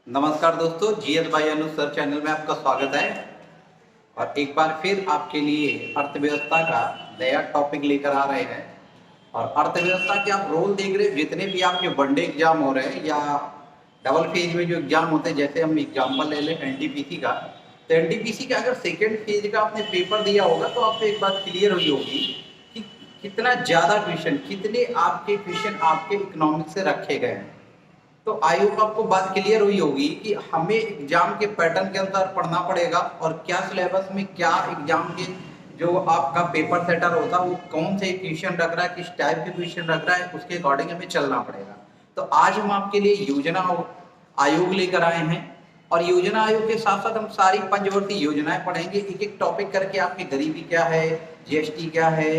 नमस्कार दोस्तों, जीएस भाई अनु सर चैनल में आपका स्वागत है। और एक बार फिर आपके लिए अर्थव्यवस्था का नया टॉपिक लेकर आ रहे हैं। और अर्थव्यवस्था के आप रोल देख रहे हैं, जितने भी आपके वनडे एग्जाम हो रहे हैं या डबल फेज में जो एग्जाम होते हैं, जैसे हम एग्जाम्पल ले लें एनटीपीसी का, तो एनटीपीसी का अगर सेकेंड फेज का आपने पेपर दिया होगा तो आपको एक बात क्लियर हुई होगी कि कितना ज़्यादा क्वेश्चन, कितने आपके क्वेश्चन आपके इकोनॉमिक्स से रखे गए हैं। तो आयोग आपको बात क्लियर हुई होगी कि हमें एग्जाम के पैटर्न के अनुसार पढ़ना पड़ेगा और क्या सिलेबस में क्या एग्जाम के जो आपका पेपर सेटर होता है वो कौन से क्वेश्चन रख रहा है, किस टाइप के क्वेश्चन रख रहा है, उसके अकॉर्डिंग हमें चलना पड़ेगा। तो आज हम आपके लिए योजना आयोग लेकर आए हैं और योजना आयोग के साथ साथ हम सारी पंचवर्षीय योजनाएं पढ़ेंगे, एक एक टॉपिक करके। आपकी गरीबी क्या है, जीएसटी क्या है,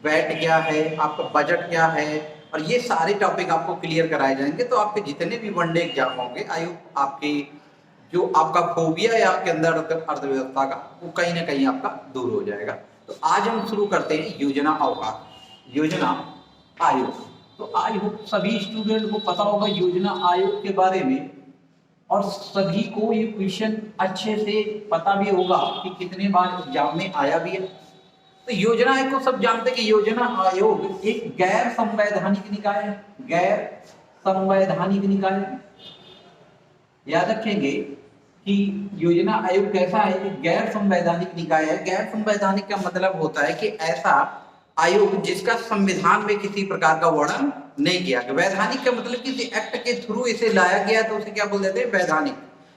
वैट क्या है, आपका बजट क्या है, और ये सारे टॉपिक आपको क्लियर कराए जाएंगे। तो आपके जितने भी वनडे एग्जाम होंगे, आयोग आपके जो आपका फोबिया है आपके अंदर अर्थव्यवस्था का, वो कहीं ना कहीं आपका दूर हो जाएगा। तो आज हम शुरू करते हैं योजना आयोग। तो आई होप सभी स्टूडेंट को पता होगा योजना आयोग के बारे में, और सभी को ये क्वेश्चन अच्छे से पता भी होगा कि कितने बार एग्जाम में आया भी है। तो योजना आयोग को सब जानते हैं कि योजना आयोग एक गैर संवैधानिक निकाय है। गैर संवैधानिक निकाय, याद रखेंगे कि योजना आयोग कैसा है, कि गैर संवैधानिक निकाय है। गैर संवैधानिक का मतलब होता है कि ऐसा आयोग जिसका संविधान में किसी प्रकार का वर्णन नहीं किया गया। वैधानिक का मतलब किसी एक्ट के थ्रू इसे लाया गया तो उसे क्या बोल देते हैं, वैधानिक।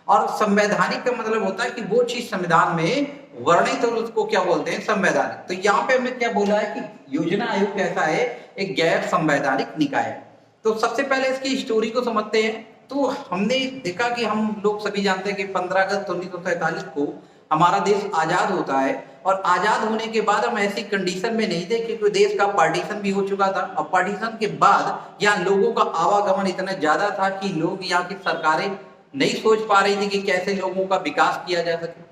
और संवैधानिक का मतलब होता है कि वो चीज संविधान में वर्णित और उसको क्या बोलते हैं, संवैधानिक। तो यहाँ पे हमने क्या बोला है कि योजना आयोग कैसा है, एक गैर संवैधानिक निकाय है। तो सबसे पहले इसकी स्टोरी को समझते हैं। तो हमने देखा कि हम लोग सभी जानते हैं कि 15 अगस्त 1947 को हमारा देश आजाद होता है। और आजाद होने के बाद हम ऐसी कंडीशन में नहीं थे क्योंकि देश का पार्टीशन भी हो चुका था। और पार्टीशन के बाद यहाँ लोगों का आवागमन इतना ज्यादा था कि लोग, यहाँ की सरकारें नहीं सोच पा रही थी कि कैसे लोगों का विकास किया जा सके।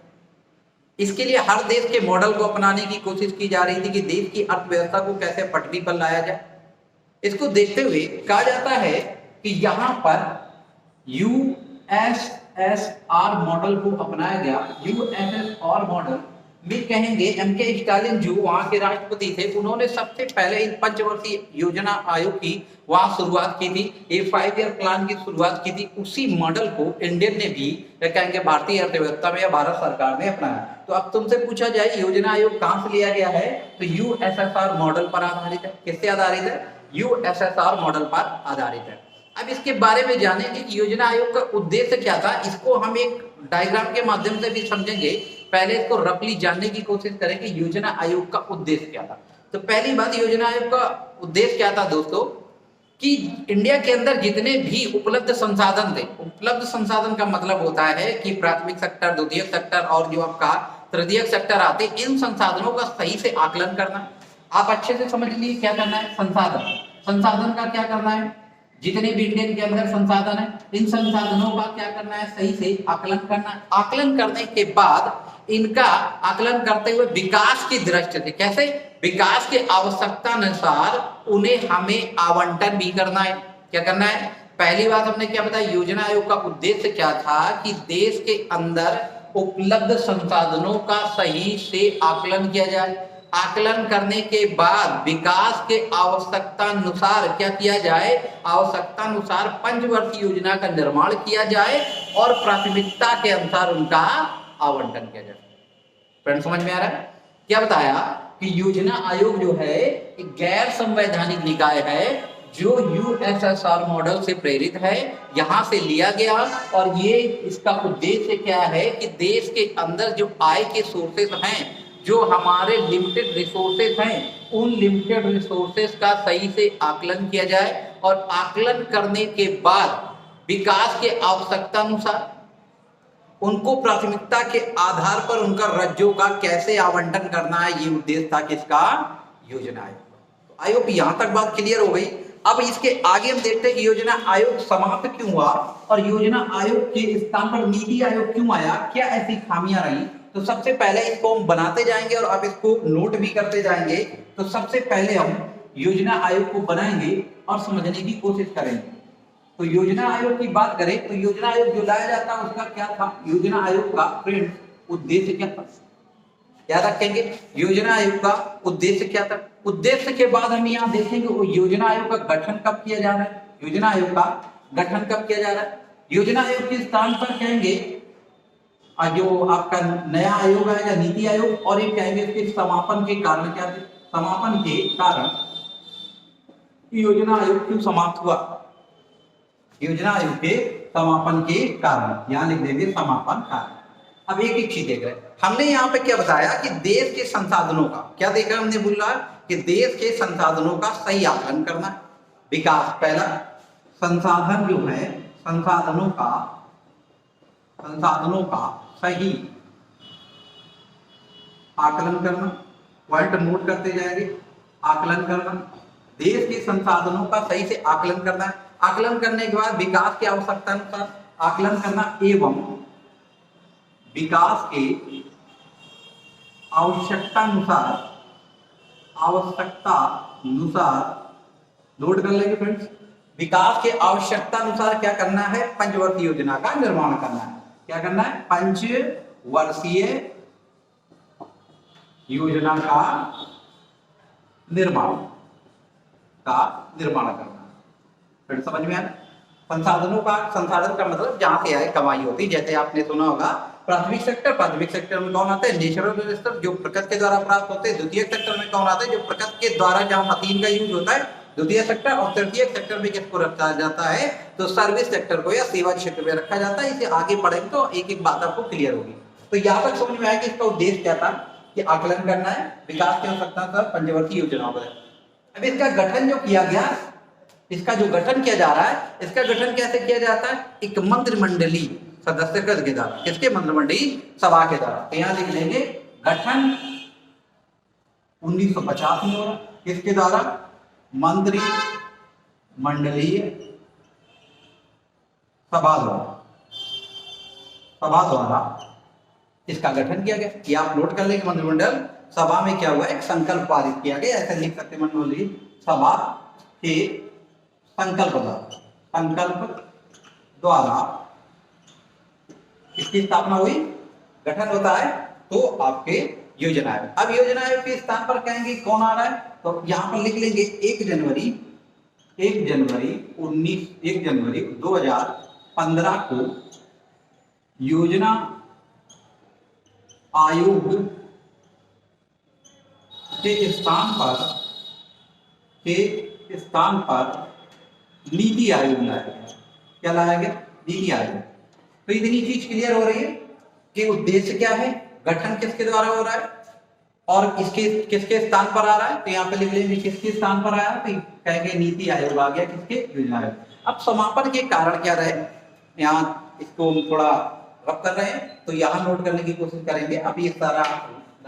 इसके लिए हर देश के मॉडल को अपनाने की कोशिश की जा रही थी कि देश की अर्थव्यवस्था को कैसे पटरी पर लाया जाए। इसको देखते हुए कहा जाता है कि यहाँ पर यूएसएसआर मॉडल को अपनाया गया। यूएसएसआर मॉडल में कहेंगे एम.के. स्टालिन जो वहां के राष्ट्रपति थे, उन्होंने सबसे पहले इन पंचवर्षीय योजना आयोग की वहां शुरुआत की थी। ये 5 ईयर प्लान की शुरुआत की थी। उसी मॉडल को इंडियन ने भी, कहेंगे भारतीय अर्थव्यवस्था में या भारत सरकार ने अपनाया। तो अब तुमसे पूछा जाए योजना आयोग कहां से लिया गया है, तो यूएसएसआर मॉडल पर आधारित है। किससे आधारित है, यूएसएसआर मॉडल पर आधारित है। अब इसके बारे में जानेंगे कि योजना आयोग का उद्देश्य क्या था। इसको हम एक डायग्राम के माध्यम से भी समझेंगे। पहले इसको रफली जानने की कोशिश करें कि योजना आयोग का उद्देश्य क्या था। तो पहली बात, योजना आयोग का उद्देश्य क्या था दोस्तों, कि इंडिया के अंदर जितने भी उपलब्ध संसाधन थे, उपलब्ध संसाधन का मतलब होता है कि प्राथमिक सेक्टर, द्वितीयक सेक्टर और जो आपका तृतीयक सेक्टर आते, इन संसाधनों का सही से आकलन करना। आप अच्छे से समझ लीजिए क्या करना है, संसाधन का क्या करना है, जितने भी इंडियन के अंदर संसाधन है, इन संसाधनों का क्या करना है, सही से आकलन करना है। आकलन करने के बाद इनका आकलन करते हुए विकास की दृष्टि से, कैसे, विकास के आवश्यकता अनुसार उन्हें हमें आवंटन भी करना है। क्या करना है, पहली बात हमने क्या बताया, योजना आयोग का उद्देश्य क्या था कि देश के अंदर उपलब्ध संसाधनों का सही से आकलन किया जाए। आकलन करने के बाद विकास के आवश्यकता अनुसार क्या किया जाए, आवश्यकता अनुसार पंचवर्षीय योजना का निर्माण किया जाए और प्राथमिकता के अनुसार उनका आवंटन किया जाए। फ्रेंड समझ में आ रहा है, क्या बताया कि योजना आयोग जो है एक गैर संवैधानिक निकाय है जो यूएसएसआर मॉडल से प्रेरित है, यहां से लिया गया। और ये इसका उद्देश्य क्या है कि देश के अंदर जो आय के सोर्सेस हैं, जो हमारे लिमिटेड रिसोर्सेस हैं, उन लिमिटेड रिसोर्सेस का सही से आकलन किया जाए और आकलन करने के बाद विकास के आवश्यकता अनुसार उनको प्राथमिकता के आधार पर उनका राज्यों का कैसे आवंटन करना है, ये उद्देश्य था किसका, योजना आयोग। तो आयोग यहां तक बात क्लियर हो गई। अब इसके आगे हम देखते हैं कि योजना आयोग समाप्त क्यों हुआ और योजना आयोग के स्थान पर नीति आयोग क्यों आया, क्या ऐसी खामियां रही। तो सबसे पहले इसको हम बनाते जाएंगे और आप इसको नोट भी करते जाएंगे। तो सबसे पहले हम योजना आयोग को बनाएंगे और समझने की कोशिश करेंगे। तो योजना आयोग की बात करें तो योजना आयोग जो लाया जाता है उसका क्या था, योजना आयोग का फ्रेंड्स उद्देश्य क्या था, याद रखेंगे योजना आयोग का उद्देश्य क्या था। उद्देश्य के बाद हम यहाँ देखेंगे वो योजना आयोग का गठन कब किया जा रहा है, योजना आयोग का गठन कब किया जा रहा है। योजना आयोग के स्थान पर कहेंगे जो आपका नया आयोग आएगा नीति आयोग, और ये कहेंगे इसके समापन के कारण क्या थे, समापन के कारण योजना आयोग क्यों समाप्त हुआ, योजना आयोग के समापन के कारण, यहां लिख देंगे समापन कारण। अब एक एक चीज देख रहे हैं हमने यहाँ पे क्या बताया कि देश के संसाधनों का क्या देखा हमने, बोल रहा है कि देश के संसाधनों का सही आकलन करना, विकास पहला, संसाधन जो है संसाधनों का सही आकलन करना, पॉइंट नोट करते जाएंगे, आकलन करना, देश के संसाधनों का सही से आकलन करना है, आकलन करने के बाद विकास की आवश्यकता अनुसार आकलन करना एवं विकास के आवश्यकता अनुसार नोट कर लेंगे फ्रेंड्स, विकास के आवश्यकता अनुसार क्या करना है, पंचवर्षीय योजना का निर्माण करना है, क्या करना है, पंचवर्षीय योजना का निर्माण करना। फिर समझ में आया, संसाधनों का, संसाधन का मतलब जहां से आय कमाई होती, जैसे आपने सुना होगा प्राथमिक सेक्टर में कौन आता है, नेचुरल रिसोर्स जो प्रकृति के द्वारा प्राप्त होते हैं, द्वितीय सेक्टर में कौन आता है, जो प्रकृति के द्वारा जहां मशीन का यूज होता है, द्वितीय सेक्टर, और तृतीय सेक्टर में किसको रखा जाता है, तो सर्विस सेक्टर को या सेवा क्षेत्र में रखा जाता है। इसे आगे पढ़ेंगे तो एक एक बात आपको क्लियर होगी। तो यहाँ तक समझ में आया कि इसका उद्देश्य क्या था, कि आकलन करना है, विकास की आवश्यकता था, पंचवर्षीय योजनाओं का। अब इसका गठन जो किया गया, इसका जो गठन किया जा रहा है, इसका गठन कैसे किया जाता है, एक मंत्रिमंडलीय सदस्य के द्वारा, किसके, मंत्रिमंडलीय सभा के द्वारा। तो यहाँ लिख लेंगे गठन 1950 में हो रहा, किसके द्वारा, मंत्रिमंडलीय सभा द्वारा इसका गठन किया गया। ये आप नोट कर लेंगे, मंत्रिमंडल सभा में क्या हुआ, एक संकल्प पारित किया गया, ऐसे लिख सकते, मंत्रिमंडलीय सभा के संकल्प द्वारा इसकी स्थापना हुई, गठन होता है, तो आपके योजना आयोग। अब योजना आयोग के स्थान पर कहेंगे कौन आ रहा है, तो यहां पर लिख लेंगे 1 जनवरी 2015 को योजना आयोग के स्थान पर नीति आयोग लाया गया। क्या लाया गया, नीति आयोग। तो इतनी चीज क्लियर हो रही है कि उद्देश्य क्या है, गठन किसके द्वारा हो रहा है, और इसके किसके स्थान पर आ रहा है। तो यहाँ पे लिख लेंगे किसके स्थान पर आया, तो कहेंगे नीति आयोग आ गया, किसके, योजना आयोग। अब समापन के कारण क्या रहे, यहाँ इसको थोड़ा रब कर रहे हैं, तो यहाँ नोट करने की कोशिश करेंगे। अभी इस सारा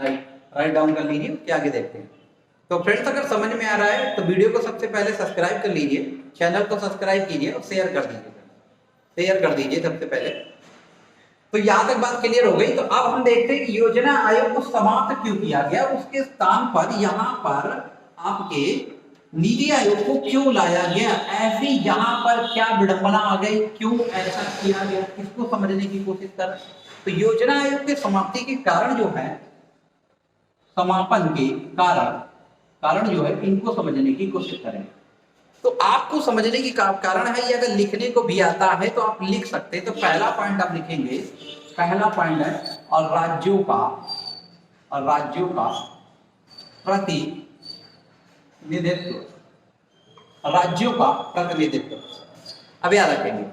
राइट डाउन कर लीजिए, क्या आगे देखते हैं। तो फ्रेंड्स अगर समझ में आ रहा है तो वीडियो को सबसे पहले सब्सक्राइब कर लीजिए, चैनल को सब्सक्राइब कीजिए और शेयर कर दीजिए सबसे पहले। तो यहाँ तक बात क्लियर हो गई। तो अब हम देखते हैं कि योजना आयोग को समाप्त क्यों किया गया, उसके स्थान पर यहाँ पर आपके नीति आयोग को क्यों लाया गया, ऐसी यहाँ पर क्या विडंबना आ गई, क्यों ऐसा किया गया, इसको समझने की कोशिश कर। तो योजना आयोग के समाप्ति के कारण जो है, समापन के कारण जो है, इनको समझने की कोशिश करेंगे। तो आपको समझने की कारण है, ये अगर लिखने को भी आता है तो आप लिख सकते हैं। तो पहला पॉइंट आप लिखेंगे, पहला पॉइंट है और राज्यों का प्रतिनिधित्व। अब याद रखेंगे,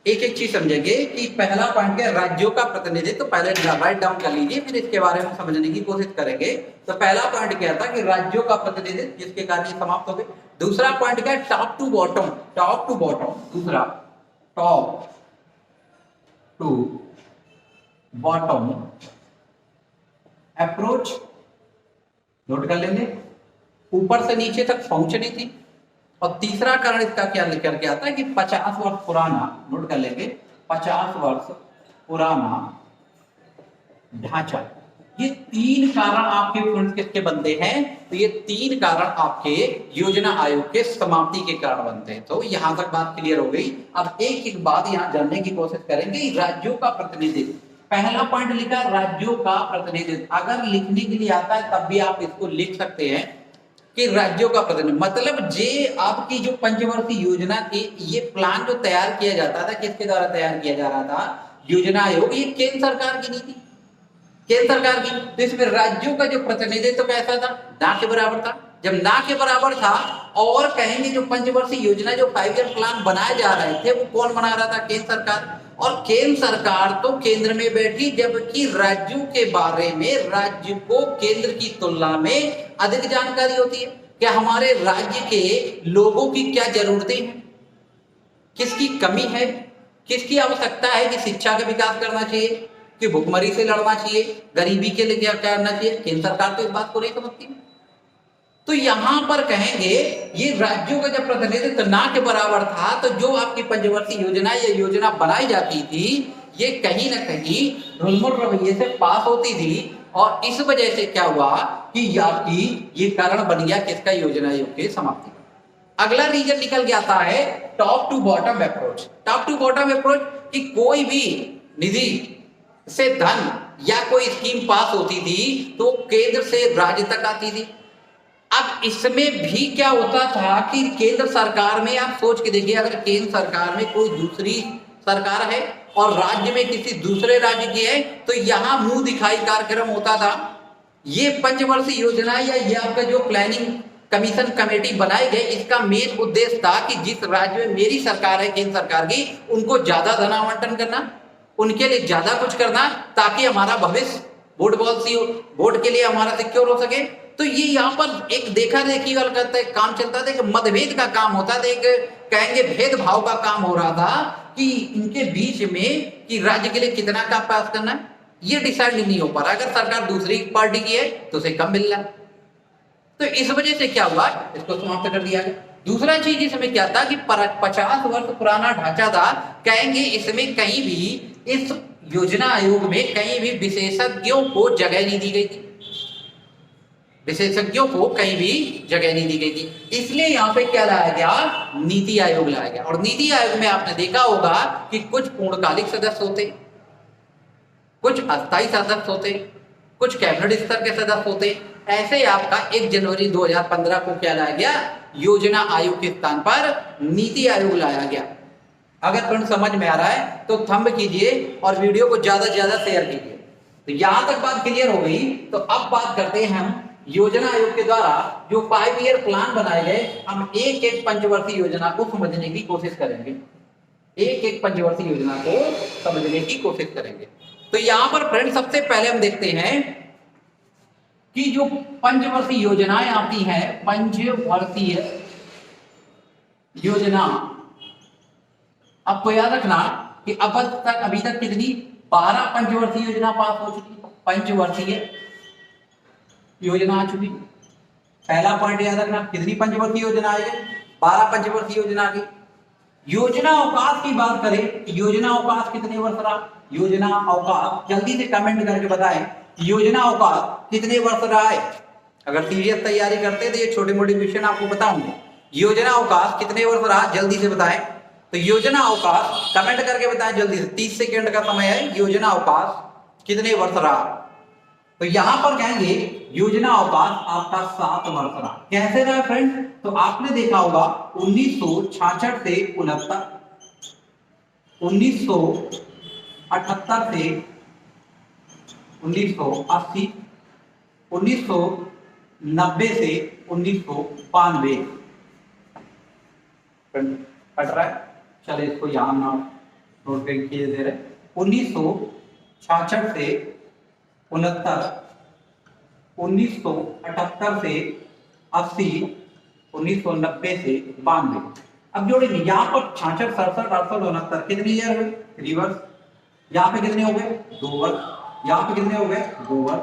एक एक चीज समझेंगे कि पहला पॉइंट क्या, राज्यों का प्रतिनिधित्व। पहले राइट डाउन कर लीजिए, फिर इसके बारे में समझने की कोशिश करेंगे। तो पहला पॉइंट क्या था कि राज्यों का प्रतिनिधित्व, जिसके कारण समाप्त हो गए। दूसरा पॉइंट क्या है, टॉप टू बॉटम। दूसरा top to bottom approach, note कर लेंगे, ऊपर से नीचे तक पहुंचनी थी। और तीसरा कारण इसका क्या लेकर के आता है कि 50 वर्ष पुराना, नोट कर लेंगे, 50 वर्ष पुराना ढांचा, ये तीन कारण आपके फ्रेंड्स किसके बनते हैं? तो ये तीन कारण आपके योजना आयोग के समाप्ति के कारण बनते हैं। तो यहां तक बात क्लियर हो गई। अब एक एक बात यहां जानने की कोशिश करेंगे। राज्यों का प्रतिनिधित्व, पहला पॉइंट लिखा राज्यों का प्रतिनिधित्व। अगर लिखने के लिए आता है तब भी आप इसको लिख सकते हैं कि राज्यों का प्रतिनिधित्व, मतलब जे आपकी जो पंचवर्षीय योजना की ये प्लान जो तैयार किया जाता था, किसके द्वारा तैयार किया जा रहा था? योजना आयोग। ये केंद्र सरकार की नीति, केंद्र सरकार की। तो इसमें राज्यों का जो प्रतिनिधित्व कैसा था? ना के बराबर था। जब ना के बराबर था और कहेंगे जो पंचवर्षीय योजना जो 5 ईयर प्लान बनाए जा रहे थे वो कौन बना रहा था? केंद्र सरकार। और केंद्र सरकार तो केंद्र में बैठी, जबकि राज्यों के बारे में राज्य को केंद्र की तुलना में अधिक जानकारी होती है। क्या हमारे राज्य के लोगों की क्या जरूरतें हैं, किसकी कमी है, किसकी आवश्यकता है, कि शिक्षा का विकास करना चाहिए, कि भुखमरी से लड़ना चाहिए, गरीबी के लिए क्या करना चाहिए, केंद्र सरकार तो इस बात को नहीं समझती। तो यहां पर कहेंगे ये राज्यों का जब प्रतिनिधित्व ना के बराबर था, तो जो आपकी पंचवर्षीय योजना या योजना बनाई जाती थी ये कहीं ना कहीं ढुलमुल रवैये से पास होती थी। और इस वजह से क्या हुआ कि आपकी ये कारण बन गया किसका? योजना आयोग की समाप्ति। अगला रीजन निकल के आता है top to bottom approach. Top to bottom approach कि कोई भी निधि से धन या कोई स्कीम पास होती थी तो केंद्र से राज्य तक आती थी। अब इसमें भी क्या होता था कि केंद्र सरकार में, आप सोच के देखिए, अगर केंद्र सरकार में कोई दूसरी सरकार है और राज्य में किसी दूसरे राज्य की है तो यहां मुंह दिखाई कार्यक्रम होता था। ये पंचवर्षीय योजना या ये आपका जो प्लानिंग कमीशन कमेटी बनाई गई, इसका मेन उद्देश्य था कि जिस राज्य में मेरी सरकार है केंद्र सरकार की, उनको ज्यादा धन आवंटन करना, उनके लिए ज्यादा कुछ करना, ताकि हमारा भविष्य वोट पॉलिसी हो, वोट के लिए हमारा सिक्योर हो सके। तो ये यहाँ पर एक देखा देखी वाला करता है काम चलता था, एक मतभेद का काम होता था, एक कहेंगे भेदभाव का काम हो रहा था कि इनके बीच में कि राज्य के लिए कितना का पास करना है ये डिसाइड नहीं हो पा रहा। अगर सरकार दूसरी पार्टी की है तो उसे कम मिल रहा है। तो इस वजह से क्या हुआ, इसको समाप्त कर दिया गया। दूसरा चीज इसमें क्या था कि 50 वर्ष पुराना ढांचा था, कहेंगे इसमें कहीं भी इस योजना आयोग में कहीं भी विशेषज्ञों को जगह नहीं दी गई थी, विशेषज्ञों को कहीं भी जगह नहीं दी गई थी। इसलिए यहाँ पे क्या लाया गया? नीति आयोग लाया गया। और नीति आयोग में आपने देखा होगा कि कुछ पूर्णकालिक सदस्य होते, कुछ अस्थायी सदस्य होते, कुछ कैबिनेट स्तर के सदस्य होते। ऐसे आपका 1 जनवरी 2015 को क्या लाया गया? योजना आयोग के स्थान पर नीति आयोग लाया गया। अगर फ्रेंड समझ में आ रहा है तो थंब कीजिए और वीडियो को ज्यादा से ज्यादा शेयर कीजिए। तो यहां तक बात क्लियर हो गई। तो अब बात करते हैं हम योजना आयोग के द्वारा जो 5 ईयर प्लान बनाए गए, हम एक एक पंचवर्षीय योजना को समझने की कोशिश करेंगे, एक एक पंचवर्षीय योजना को समझने की कोशिश करेंगे। तो यहां पर फ्रेंड सबसे पहले हम देखते हैं कि जो पंचवर्षीय योजनाएं आती हैं, पंचवर्षीय योजना, आपको याद रखना कि अभी तक कितनी 12 पंचवर्षीय योजना पास हो चुकी, पंचवर्षीय योजना आ चुकी। पहला पॉइंट याद रखना, कितनी पंचवर्षीय योजना आई है? 12 पंचवर्षीय योजना आ गई। योजना अवकाश की बात करें, योजना अवकाश कितने वर्ष रहा? योजना अवकाश जल्दी से कमेंट करके बताएं, योजना अवकाश कितने वर्ष रहा है? अगर सीरियस तैयारी करते हैं तो ये छोटे मोटे क्वेश्चन आपको बताऊंगा। योजना अवकाश कितने वर्ष रहा? जल्दी से बताएं। तो योजना अवकाश कमेंट करके बताएं जल्दी से, 30 सेकेंड का समय है। योजना अवकाश कितने वर्ष रहा? तो यहां पर कहेंगे योजना अवकाश आपका 7 वर्ष रहा। कैसे रहा फ्रेंड? तो आपने देखा होगा 1966 से 69, 1978 से 1980, 1990 से 1992 कट रहा है। चले इसको यहां ना नोट किए दे रहे। 1966 से 69, 1978 से 80, 1990 से 92। अब जोड़ेंगे यहाँ पर 66, 67, 68, 69 कितने ईयर हुए? 3 वर्ष। यहाँ पे कितने हो गए? 2 वर्ष। यहाँ पे कितने हो गए? 2 वर्ष।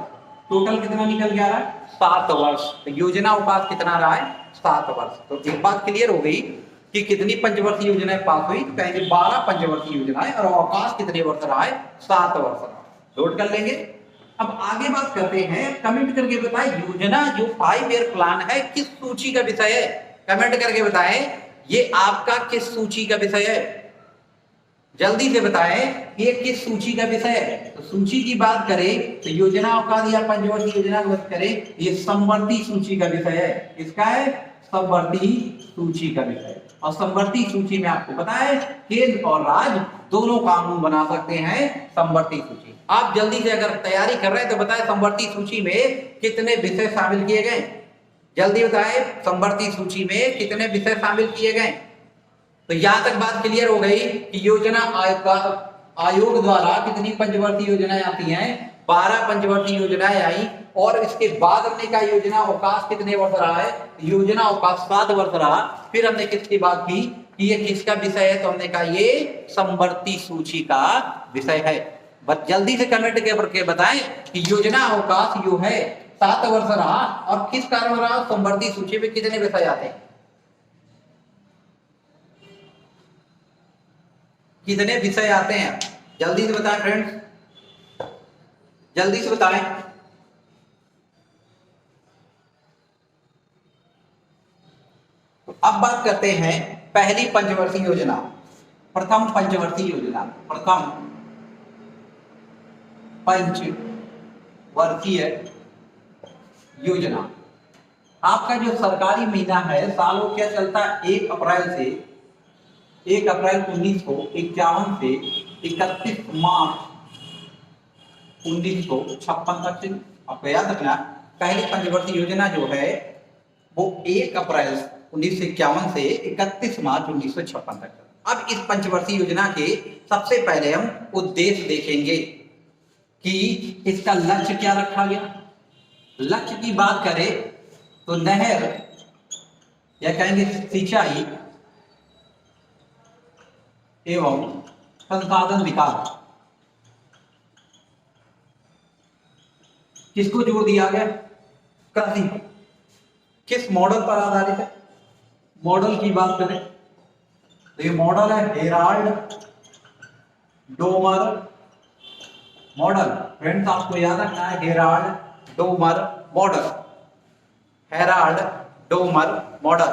टोटल कितना निकल गया रहा है? 7 वर्ष। तो योजना अवकाश कितना रहा है? 7 वर्ष। तो एक बात क्लियर हो गई कि कितनी पंचवर्षीय योजनाएं पास हुई? तो कहेंगे 12 पंचवर्षीय योजनाएं, और अवकाश कितने वर्ष रहा है? 7 वर्ष रहा। नोट कर लेंगे। अब आगे बात करते हैं, कमेंट करके बताएं योजना जो 5 ईयर प्लान है किस सूची का विषय है। कमेंट करके बताएं ये आपका किस सूची का विषय है। जल्दी से बताएं ये किस सूची का विषय है। तो सूची की बात करें तो योजनाओं का या पंचवर्षीय योजना की बात करें, ये समवर्ती सूची का विषय है। किसका है? समवर्ती सूची का विषय। और समवर्ती सूची में आपको पता है केंद्र और राज्य दोनों कानून बना सकते हैं समवर्ती सूची। आप जल्दी से अगर तैयारी कर रहे हैं तो बताएं समवर्ती सूची में कितने विषय शामिल किए गए। जल्दी बताएं समवर्ती सूची में कितने विषय शामिल किए गए। तो यहां तक बात क्लियर हो गई कि योजना आयोग द्वारा कितनी पंचवर्षीय योजनाएं आती हैं, 12 पंचवर्षीय योजनाएं आई। और इसके बाद हमने कहा योजना अवकाश कितने वर्ष रहा है, योजना अवकाश 7 वर्ष रहा। फिर हमने किसकी बात की कि ये किसका विषय है, तो हमने कहा ये समवर्ती सूची का विषय है। बस जल्दी से कमेंट करके बताएं कि योजना अवकाश जो है 7 वर्ष रहा और किस कारण रहा, समवर्ती सूची में कितने विषय आते हैं, कितने विषय आते हैं। जल्दी से बताएं फ्रेंड्स, जल्दी से बताएं। तो अब बात करते हैं पहली पंचवर्षीय योजना, प्रथम पंचवर्षीय योजना। प्रथम पंचवर्षीय योजना आपका जो सरकारी महीना है सालों क्या चलता है, 1 अप्रैल 1951 से 31 मार्च 1956 तक। आपको याद रखना पहली पंचवर्षीय योजना जो है वो 1 अप्रैल 1951 से 31 मार्च 1956 तक। अब इस पंचवर्षीय योजना के सबसे पहले हम उद्देश्य देखेंगे कि इसका लक्ष्य क्या रखा गया। लक्ष्य की बात करें तो नहर या कहेंगे सिंचाई एवं संसाधन विकास किसको जोड़ दिया गया, कृषि। किस मॉडल पर आधारित है, मॉडल की बात करें तो ये मॉडल है हेराल्ड डोमर मॉडल। फ्रेंड्स आपको याद रखना है Herald Domar model, Herald Domar model.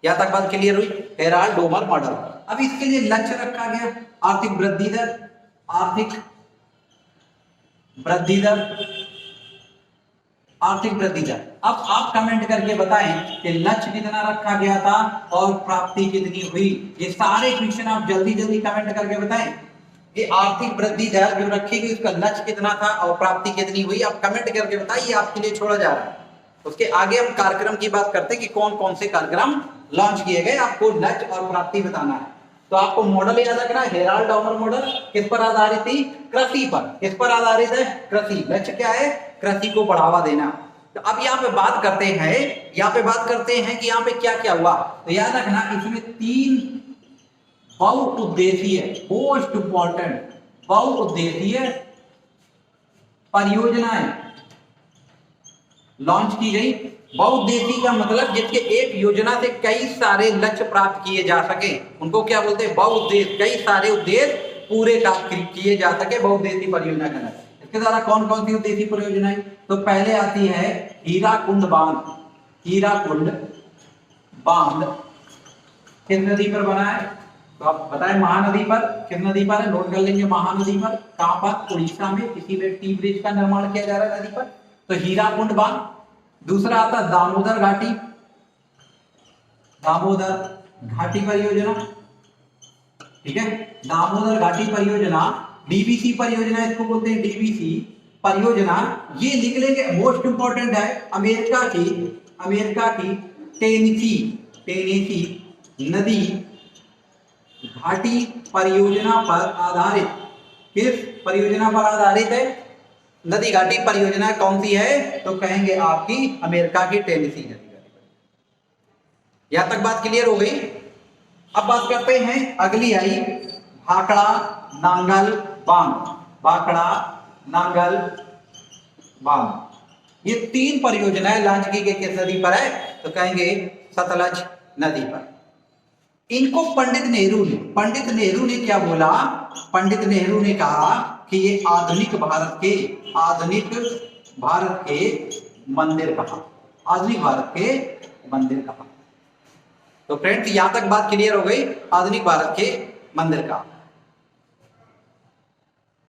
यहां तक बात क्लियर हुई, हेराल्ड डोमर मॉडल। अब इसके लिए लक्ष्य रखा गया आर्थिक वृद्धि दर, आर्थिक वृद्धि दर, आर्थिक वृद्धि दर। अब आप कमेंट करके बताएं कि लक्ष्य कितना रखा गया था और प्राप्ति कितनी हुई। ये सारे क्वेश्चन आप जल्दी जल्दी कमेंट करके बताएं कि आर्थिक वृद्धि दर जो रखी गई उसका लक्ष्य कितना था और प्राप्ति कितनी हुई। आप कमेंट करके बताइए, आपके लिए छोड़ा जा रहा है। उसके आगे हम कार्यक्रम की बात करते हैं कि कौन कौन से कार्यक्रम लॉन्च किए गए, आपको लक्ष्य और प्राप्ति बताना है। तो आपको मॉडल याद रखना, हेराल्ड डोमर मॉडल किस पर आधारित थी, कृषि पर। किस पर आधारित है, कृषि। लक्ष्य क्या है, कृषि को बढ़ावा देना। तो अब यहाँ पे बात करते हैं कि यहाँ पे क्या क्या हुआ। तो याद रखना इसमें 3 बहुउद्देशीय मोस्ट इंपॉर्टेंट बहुउद्देशीय परियोजनाएं लॉन्च की गई। बहुउद्देशीय का मतलब जिसके एक योजना से कई सारे लक्ष्य प्राप्त किए जा सके, उनको क्या बोलते हैं, बहुउद्देश्य। कई सारे उद्देश्य पूरे किए जा सके बहुउद्देशीय परियोजना के अंदर। इसके द्वारा कौन कौन सी उद्देशीय परियोजनाएं, तो पहले आती है हीराकुंड बांध। हीराकुंड बांध किस नदी पर बना है, तो आप बताएं, महानदी पर। किस नदी पर है, नोट कर लेंगे, महानदी पर। कहां पर, उड़ीसा में। किसी में टी ब्रिज का निर्माण किया जा रहा है नदी पर, तो हीराकुंड बांध। दूसरा आता दामोदर घाटी, दामोदर घाटी परियोजना। ठीक है, दामोदर घाटी परियोजना, डीबीसी परियोजना इसको बोलते हैं, डीबीसी परियोजना। ये लिख लेंगे, मोस्ट इंपॉर्टेंट है। अमेरिका की टेनेसी नदी घाटी परियोजना पर आधारित। किस परियोजना पर आधारित है, नदी घाटी परियोजना कौन सी है, तो कहेंगे आपकी अमेरिका की टेनेसी नदी घाटी। यहां तक बात क्लियर हो गई। अब बात करते हैं, अगली आई भाखड़ा नांगल बांध। भाखड़ा नांगल बांध, ये 3 परियोजनाएं लॉन्च की गई। किस नदी पर है, तो कहेंगे सतलज नदी पर। इनको पंडित नेहरू ने क्या बोला पंडित नेहरू ने कहा कि ये आधुनिक भारत के मंदिर कहा, आधुनिक भारत के मंदिर कहा। तो फ्रेंड्स यहां तक बात क्लियर हो गई आधुनिक भारत के मंदिर का।